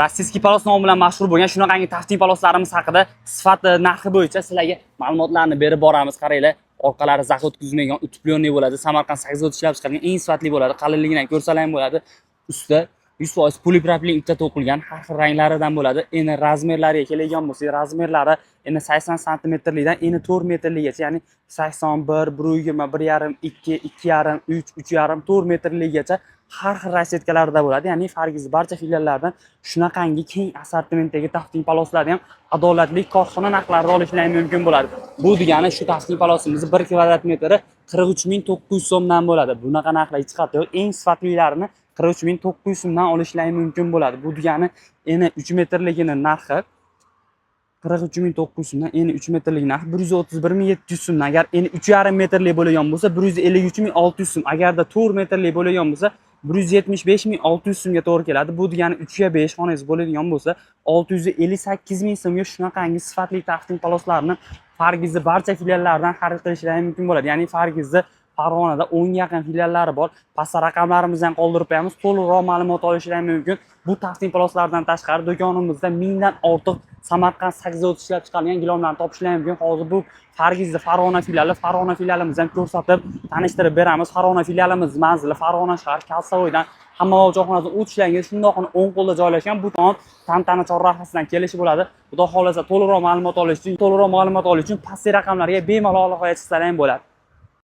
rossiyskiy palos nomi bilan mashhur bo'lgan shunaqangi tafting paloslarimiz haqida sifati, narxi bo'yicha sizlarga ma'lumotlarni berib boramiz. Qaranglar, orqalari zax o'tkazilmagan utuplyonniy bo'ladi. Samarqand 8 ishlab chiqargan eng sifatli bo'ladi. Qalinligini ham ko'rsalar ham bo'ladi. Usti 100% polipropilen ipda to'qilgan, har xil ranglaridan bo'ladi. Endi razmerlariga keladigan bo'lsak, razmerlari endi 80 santimetrlikdan endi 4 metrligacha, ya'ni 81, 120, 1,5, 2, 2,5, 3, 3,5, 4 metrligacha har xil rassetkalarda bo'ladi. Ya'ni Fargiz barcha filiallardan shunaqangi keng assortimentdagi tafting paloslarni ham adolatli korxona narxlarida olishingiz mumkin bo'ladi. Bu degani shu tafting palosimiz 1 kvadrat metri 43900 so'mdan bo'ladi. Bunaqa narxlar hech qayerda yo'q. Eng sifatlilarini 43900 so'mdan olishingiz mumkin bo'ladi. Bu degani eni 3 metrligini narxi 43900 so'mdan, eni 3 metrlik narxi 131700 so'mdan. Agar eni 3,5 metrlik bo'lgan bo'lsa 153600 so'm. Agarda 4 metrlik bo'lgan bo'lsa 175600 so'mga to'g'ri keladi. Bu degani 3 ga 5 xonangiz bo'ladigan bo'lsa 658000 so'mga shunaqangi sifatli tafting paloslarni Fargizning barcha filiallaridan xarid qilishingiz mumkin bo'ladi. Ya'ni Fargizning Farg'onada 10 ga yaqin filiallari bor. Pastda raqamlarimizni ham qoldirib qo'yamiz. To'liqroq ma'lumot olishingiz mumkin. Bu tafting paloslardan tashqari do'konimizda mingdan ortiq Samarqand 8 ishlab chiqarilgan gilomlarni topishingiz mumkin. Hozir bu Fargizning Farg'ona filialimizni ham ko'rsatib, tanishtirib beramiz. Farg'ona filialimiz manzili Farg'ona shahar Kalsavoydan Hammavoy joyxonasidan o'tishlaringiz shundoqni o'ng qo'lda joylashgan. Bu tomon Tantana chorrahasidan kelish bo'ladi. Xudo xolasa to'liqroq ma'lumot olish uchun pastki raqamlarga bemalol aloqa qilsanglar ham bo'ladi.